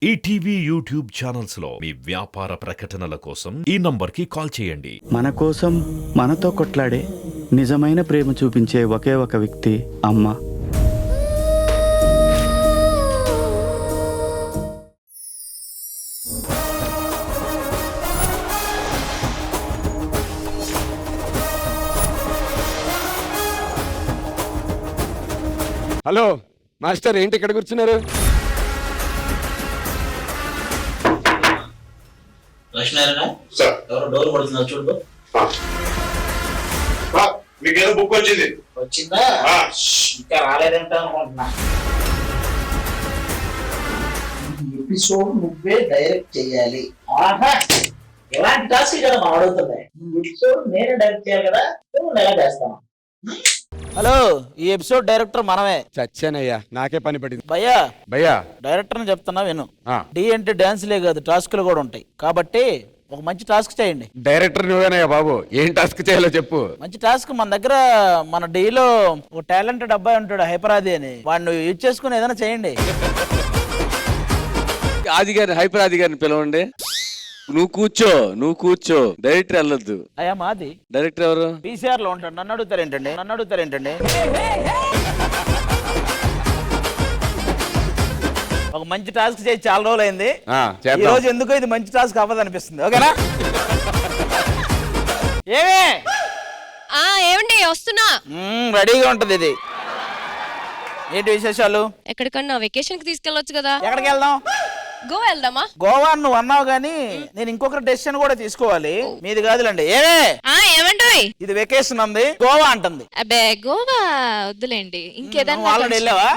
ETV YouTube channels లో మీ వ్యాపార ప్రకటనల కోసం ఈ నంబర్కి కాల్ చేయండి. మన కోసం మనతో కొట్లాడే నిజమైన ప్రేమ చూపించే ఒకే ఒక వ్యక్తి అమ్మ. హలో మాస్టర్, ఏంటి ఇక్కడ కూర్చున్నారు? లక్ష్మీనారాయణ సార్, ఎవరో డోర్ పడుతున్నారు చూడు. మీకేదో బుక్ వచ్చింది. వచ్చిందా? ఇంకా రాలేదంట అనుకుంటున్నా. ఎపిసోడ్ నువ్వే డైరెక్ట్ చేయాలి. ఆహా, ఎలాంటి టాస్క్ కదా మనం అడుగుతుంది. ఎపిసోడ్ నేనే డైరెక్ట్ చేయాలి కదా, నువ్వు ఎలా చేస్తాను? హలో, ఈ ఎపిసోడ్ డైరెక్టర్ మనమే. చచ్చానయ్యా, నాకే పని పడింది. భయ్యా భయ్యా, డైరెక్టర్ అని చెప్తున్నా విను. ఆ. డి అంటే డాన్స్లే కాదు, టాస్క్లు కూడా ఉంటాయి. కాబట్టి ఒక మంచి టాస్క్ చేయండి. డైరెక్టర్ నువ్వేనయ్యా బాబు, ఏం టాస్క్ చేయాలో చెప్పు. మంచి టాస్క్ మన దగ్గర, మన డీలో ఒక టాలెంటెడ్ అబ్బాయి ఉంటాడు, హైపరాది అని. వాడిని యూజ్ చేసుకుని ఏదైనా చేయండి. ఆది గారిని, హైపర్ ఆది గారిని పిలవండి. నువ్వు కూర్చో డైరెక్టర్ వెళ్ళొద్దు. అయ్యా మాది డైరెక్టర్ ఎవరు? పీసీఆర్ లో ఉంటాడు. నన్ను అడుగుతారేంటండి? ఒక మంచి టాస్క్ చేసి చాలా రోజులు అయింది. ఈ రోజు ఎందుకో ఇది మంచి టాస్క్ అవ్వదు అనిపిస్తుంది. ఓకేనా? ఏమండి వస్తున్నా. రెడీగా ఉంటది ఇది. ఏంటి విశేషాలు? ఎక్కడికన్నా వెకేషన్ కి తీసుకెళ్ళొచ్చు కదా. ఎక్కడికి వెళ్దాం? గోవా వెళ్దామా? గోవా నువ్వు అన్నావు గానీ నేను ఇంకొక డెసిషన్ కూడా తీసుకోవాలి. మీది కాదులండి. ఏమండి, ఇది వెకేషన్ ఉంది, గోవా అంటుంది. అబ్బే గోవా వద్దులేండి, ఇంకేదన్నా. ఆల్రెడీ వెళ్ళావా?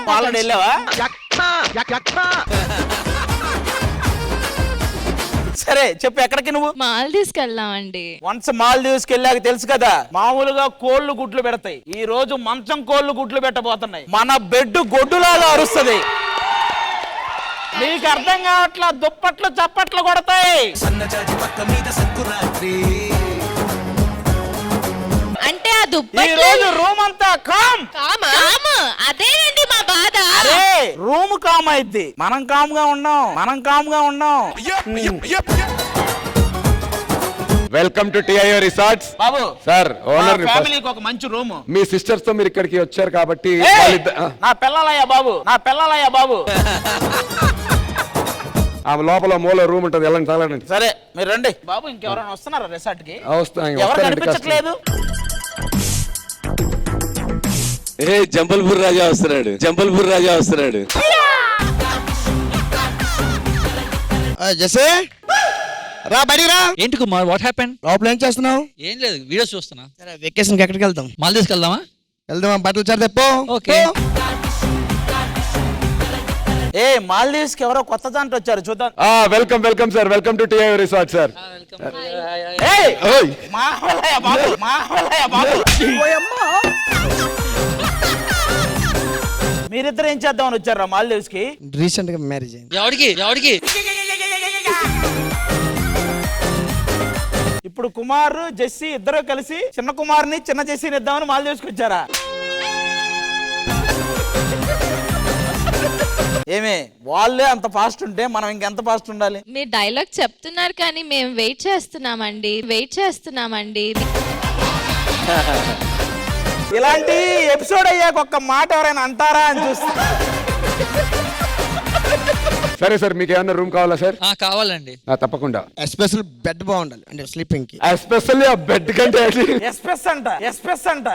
సరే చెప్పు, ఎక్కడికి నువ్వు? మాల్దీవ్స్ కి వెళ్దామండి. వన్స్ మాల్దీవ్స్ కి వెళ్ళాక తెలుసు కదా, మామూలుగా కోళ్లు గుడ్లు పెడతాయి. ఈ రోజు మంచం కోళ్లు గుడ్లు పెట్టబోతున్నాయి. మన బెడ్ గొడ్డులాగా అరుస్తుంది. నీకు అర్థం కావట్లా, దుప్పట్లు చప్పట్లు కొడతాయి. అంటే ఆ ఈ దుప్పట్లు రోజు రూమ్ అంతా కామ్. అదేనండి మా బాధ. అరే రూమ్ కామ్ అయింది, మనం కామ్ గా ఉన్నాం. Welcome to TIO resorts. Babu sir, owner ఫ్యామిలీకి ఒక మంచి రూమ్. మీ సిస్టర్స్ తో మీరు ఇక్కడికి వచ్చారు కాబట్టి నా పిల్లలయ్యా బాబు. ఆ లోపల మూల రూమ్ ఉంటుంది, వెళ్ళండి చాలండి. సరే మీరు రండి బాబు. ఇంకెవరైనా వస్తున్నారా రిసార్ట్ కి? ఎవరు వస్తానండి. కనిపించట్లేదు. జంబల్పూర్ రాజా వస్తున్నాడు. జసే రా, బడి రా. ఏంటి కుమార్, వాట్ హ్యాపెన్? లోపల ఏం చేస్తున్నావు? ఏం లేదు, వీడియోస్ చూస్తున్నా. సరే, వెకేషన్ కి ఎక్కడికి వెళ్దాం? మాల్దీవ్స్ వెళ్దామా? వెళ్దామా? బట్టలు చారు తెప్పో. ఓకే. మాల్దీవ్స్ కి ఎవరో కొత్త దాంట్లో వచ్చారు, చూద్దాం. Welcome sir, welcome to TIO resort sir. మీరిద్దరు ఏం చేద్దామని వచ్చారా మాల్దీవ్స్ కి? రీసెంట్ గా మ్యారేజ్ అయింది. ఎవడికి? ఇప్పుడు కుమార్ జెస్సీ ఇద్దరు కలిసి చిన్న కుమార్ని చిన్న జెస్సీని ఇద్దామని మాల్దీవ్స్ కి వచ్చారా? ఏమే వాళ్ళే అంత ఫాస్ట్ ఉంటే మనం ఇంకెంత ఫాస్ట్ ఉండాలి? మీరు డైలాగ్ చెప్తున్నారు కానీ మేము వెయిట్ చేస్తున్నామండి. ఇలాంటి ఎపిసోడ్ అయ్యాక ఒక్క మాట ఎవరైనా అంటారా అని చూస్తా. సరే సార్, మీకు ఏమన్నా రూమ్ కావాలా సార్? కావాలండి. తప్పకుండా. ఎస్పెషల్ బెడ్ బాగుండాలి, అంటే స్లీపింగ్ కి. ఎస్పెషల్లీ ఆ బెడ్ కంటే ఎస్పెస్ అంట.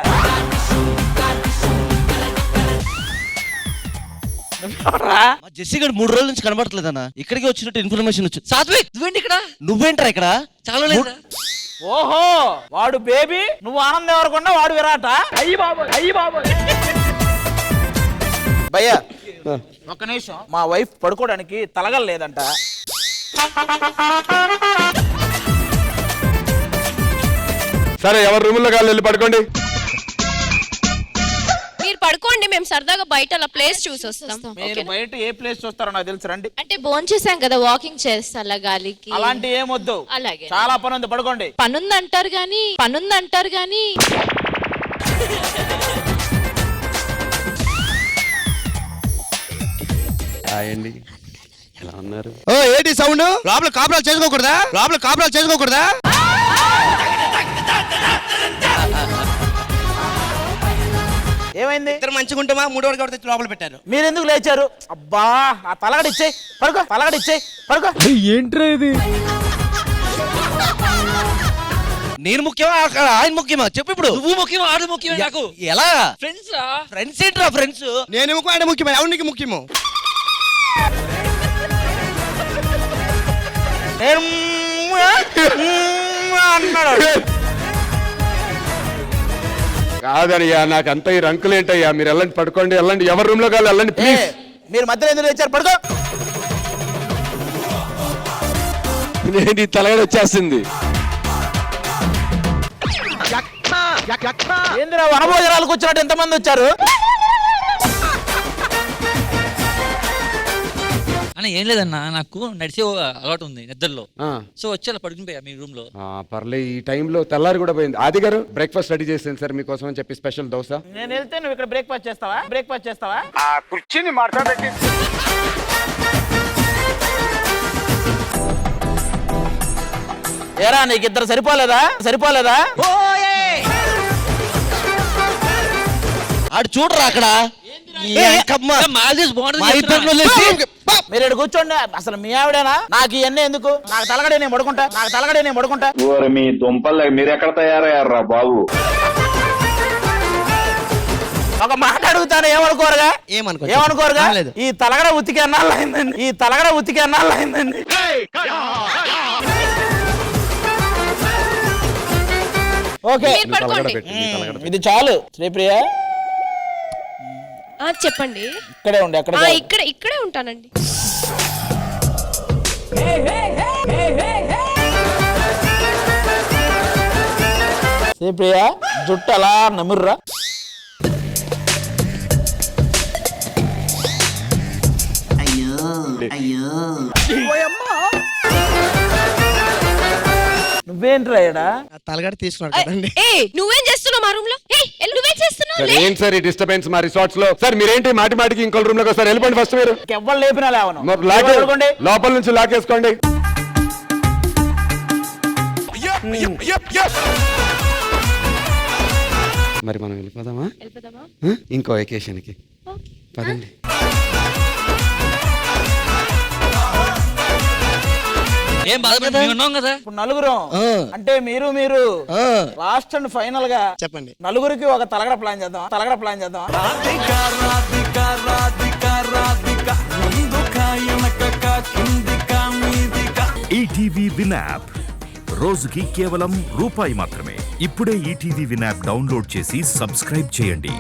జెస్సీ గారు 3 రోజుల నుంచి కనబడట్లేదన్నా. ఇక్కడికి వచ్చినట్టు ఇన్ఫర్మేషన్ వచ్చింది. సాత్విక్, నువ్వేంటి ఇక్కడ? నువ్వేంట్రా ఇక్కడ? చాలా లేదు. ఓహో, వాడు బేబీ, నువ్వు ఆనందం ఎవరకుండా వాడు విరాట. అయ్యి బాబు. భయ్యా ఒక్క నిమిషం, మా వైఫ్ పడుకోవడానికి తలగలేదంట. సరే, ఎవరి రూముల్లో కాళ్ళు వెళ్ళి పడుకోండి. మీరు పడుకోండి, మేము సరదాగా బయట అలా ప్లేస్ చూసి వస్తాం. మీరు బయట ఏ ప్లేస్ చూస్తారో నాకు తెలుసు, రండి. అంటే భోంచేసాం చేసాం కదా, వాకింగ్ చేస్తా అలా గాలికి. అలాంటి ఏమొద్దు, అలాగే. చాలా పని ఉంది, పడుకోండి. పనుందంటారు గానీ అండి ఎలా ఉన్నారు? ఓ ఏంటి సౌండ్? లోపల కాపురాలు చేసుకోకూడదా? లోపల కాపురాలు చేసుకోకూడదా? ఏమైంది? ఇద్దరు మంచిగా ఉంటామా? మూడో వాడికి ఎవరు తెచ్చి లోపల పెట్టారు. మీరు ఎందుకు లేచారు? అబ్బా ఆ తలగడ ఇచ్చేయి, పడుకో. తలగడ ఇచ్చేయి, పడుకో. ఏంట్రా ఇది? నేను ముఖ్యమా ఆయన ముఖ్యమా చెప్పు ఇప్పుడు. నువ్వు ముఖ్యం, ఆడు ముఖ్యమే నాకు. ఎలా? ఫ్రెండ్స్ రా. ఫ్రెండ్స్ ఏంట్రా ఫ్రెండ్స్? నేను ముఖ్యం ఆయన ముఖ్యమా? ఎవరికి ముఖ్యమో? అన్నాడు. కాదయ్యా, నాకు అంత ఈ రంకులేంటయ్యా? మీరు వెళ్ళండి, పడుకోండి, వెళ్ళండి. ఎవరి రూమ్ లో కాదు వెళ్ళండి ప్లీజ్. మీరు మధ్యలో ఎందుకు లేచారు? పడుకో. నేను ఈ తలగడ వచ్చేస్తుంది. ఏందిరా వనభోజనాలకు వచ్చినట్టు ఎంతమంది వచ్చారు? అన్న ఏం లేదన్నా, నాకు నడిచే అలవాటు ఉంది నిద్రలో. ఆ, సో వచ్చి అలా పడుకుని పోయా మీ రూమ్ లో. పర్లే, ఈ టైంలో తెల్లారి కూడా పోయింది. ఆది గారు బ్రేక్ఫాస్ట్ రెడీ చేసాను సార్ మీకోసం అని చెప్పి, స్పెషల్ దోశ. నేను వెళ్తే నువ్వు ఇక్కడ బ్రేక్ఫాస్ట్ చేస్తావా? బ్రేక్ఫాస్ట్ చేస్తావా? కుర్చీని మాట్లాడేది. ఏరా నీకు ఇద్దరు సరిపోలేదా? సరిపోలేదా? ఆడు చూడరా అక్కడ. మాల్దీవ్స్ బాగుంటుంది మా చెప్తున్నా. ఇద్దరిలో లేచి మీరు ఇక్కడ కూర్చోండి. అసలు మీ ఆవిడేనా? నాకు ఇవన్నీ ఎందుకు? నాకు తలగడే నేను పడుకుంటా. నాకు తలగడే నేను పడుకుంటా. మీ దుంపలు మీరెక్కడ తయారయ్యారా బాబు? ఒక మాట అడుగుతాను, ఏమనుకోరుగా? ఏమనుకో ఏమనుకోరుగా? లేదు. ఈ తలగడ ఉతికి ఎన్నాళ్ళు అయిందండి? ఈ తలగడ ఉతికి ఎన్నాళ్ళు అయిందండి? ఓకే, మీరు పడుకోండి. ఇది చాలు. శ్రీప్రియ చెప్పండి. ఇక్కడే ఉండి అక్కడ ఇక్కడే ఉంటానండి. శ్రీప్రియ జుట్టు అలా నముర్రా. నువ్వేంట్రా ఈడ? తలగడ తీసుకున్నాడు ఏ, కదండి. నువ్వేం చేస్తున్నావు మా రూమ్ లో? నువ్వేం చేస్తున్నావు? సార్ ఏంటి సార్ ఈ డిస్టర్బెన్స్ మా రిసార్ట్స్ లో? సార్ మీరేంటి మాటి మాటికి ఇంకో రూమ్ లోకి వస్తారు? వెళ్ళిపోండి ఫస్ట్ మీరు. ఎవ్వరు లేపినా లేవను. పడుకోండి, లోపల నుంచి లాకేసుకోండి. మరి మనం వెళ్ళిపోదామా ఇంకో వెకేషన్ కి? పదండి. ఏం బాధపడి ఉన్నాం కదా. ఇప్పుడు నలుగురం అంటే మీరు లాస్ట్ అండ్ ఫైనల్ గా చెప్పండి. నలుగురికి ఒక తలగడ ప్లాన్ చేద్దాం. తలగడ ప్లాన్ చేద్దాం. ఈటీవీ విన్ యాప్ రోజుకి కేవలం రూపాయి మాత్రమే. ఇప్పుడే ఈటీవీ విన్ యాప్ డౌన్లోడ్ చేసి సబ్స్క్రైబ్ చేయండి.